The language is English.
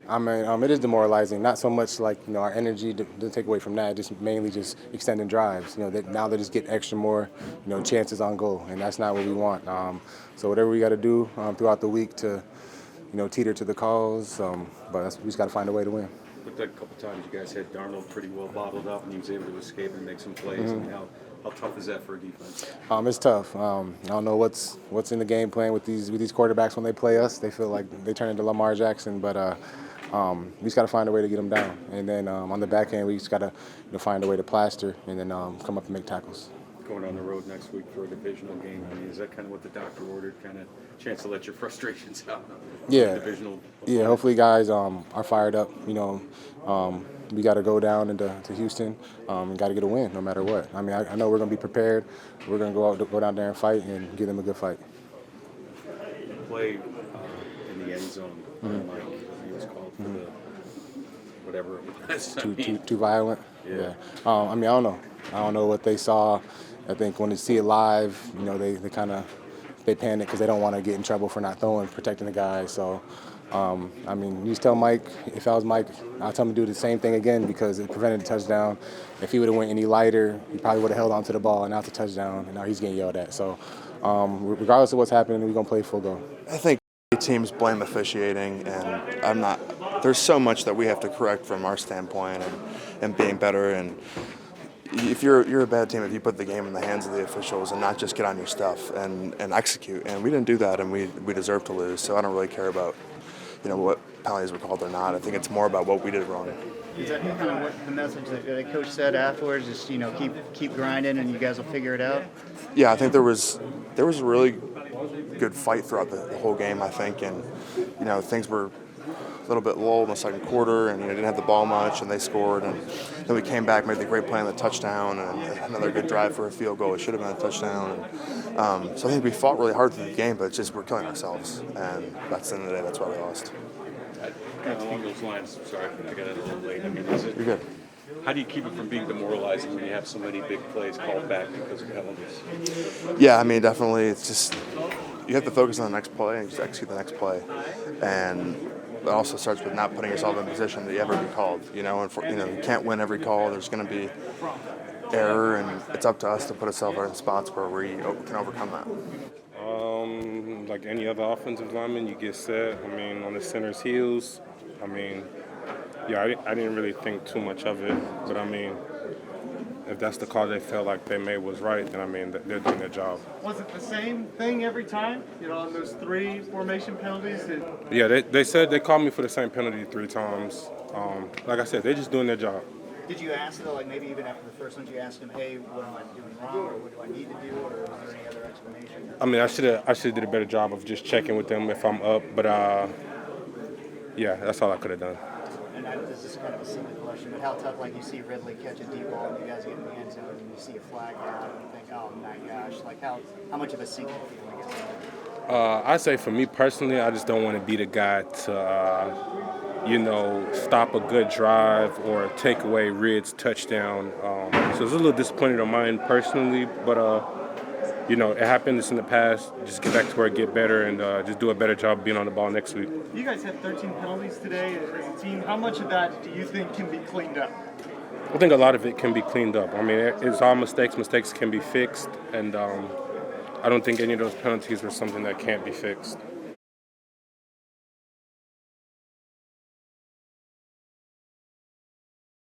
I mean, it is demoralizing. Not so much like our energy doesn't take away from that. Just mainly just extending drives. Now they just get extra more chances on goal, and that's not what we want. So whatever we got to do throughout the week to teeter to the cause, but we just got to find a way to win. But a couple times you guys had Darnold pretty well bottled up, and he was able to escape and make some plays. I mean, how tough is that for a defense? It's tough. I don't know what's in the game plan with these quarterbacks when they play us. They feel like they turn into Lamar Jackson, but we just got to find a way to get them down. And then on the back end, we just got to find a way to plaster and then come up and make tackles. Going on the road next week for a divisional game, I mean, is that kind of what the doctor ordered, kind of chance to let your frustrations out? Yeah. Divisional. Yeah, hopefully guys are fired up. We got to go down into Houston and got to get a win no matter what. I mean, I know we're going to be prepared. We're going to go down there and fight and give them a good fight. You played in the end zone, like he was called for the whatever it was. Too violent? Yeah. I mean, I don't know what they saw. I think when they see it live, they panic because they don't want to get in trouble for not protecting the guy. So, I mean, you just tell Mike, if I was Mike, I'll tell him to do the same thing again because it prevented the touchdown. If he would have went any lighter, he probably would have held on to the ball and now it's a touchdown, and now he's getting yelled at. So, regardless of what's happening, we're going to play full go. I think teams blame officiating, and there's so much that we have to correct from our standpoint and being better. And if you're a bad team, if you put the game in the hands of the officials and not just get on your stuff and execute, and we didn't do that, and we deserve to lose. So I don't really care about what penalties were called or not. I think it's more about what we did wrong. Is that kind of what the message that the coach said afterwards? Just keep grinding, and you guys will figure it out. Yeah, I think there was a really good fight throughout the whole game. I think, and things were a little bit lull in the second quarter, and didn't have the ball much, and they scored, and then we came back, made the great play on the touchdown, and another good drive for a field goal. It should have been a touchdown. And, so I think we fought really hard through the game, but it's just we're killing ourselves, and that's the end of the day. That's why we lost. Along those lines, sorry, I got it a little late. I mean, is it? You're good. How do you keep it from being demoralizing when you have so many big plays called back because of penalties? Yeah, I mean, definitely. It's just you have to focus on the next play and just execute the next play, and it also starts with not putting yourself in a position that you ever be called. And you can't win every call. There's going to be error, and it's up to us to put ourselves in spots where we can overcome that. Like any other offensive lineman, you get set. I mean, on the center's heels. I mean, yeah, I didn't really think too much of it, but I mean, if that's the call they felt like they made was right, then I mean, they're doing their job. Was it the same thing every time? On those 3 formation penalties? Yeah, they said they called me for the same penalty 3 times. Like I said, they're just doing their job. Did you ask, though, maybe even after the first one, did you ask him, hey, what am I doing wrong, or what do I need to do, or is there any other explanation? I mean, I should have did a better job of just checking with them if I'm up, but yeah, that's all I could have done. And this is kind of a silly question, but how tough, you see Ridley catch a deep ball and you guys get in the end zone and you see a flag down and you think, oh my gosh, how much of a sinking feeling is that? I say for me personally, I just don't want to be the guy to, stop a good drive or take away Reed's touchdown. So it's a little disappointing on mine personally, but, it happened. It's in the past. Just get back to work, get better, and just do a better job being on the ball next week. You guys had 13 penalties today as a team. How much of that do you think can be cleaned up? I think a lot of it can be cleaned up. I mean, it's all mistakes. Mistakes can be fixed, and I don't think any of those penalties were something that can't be fixed.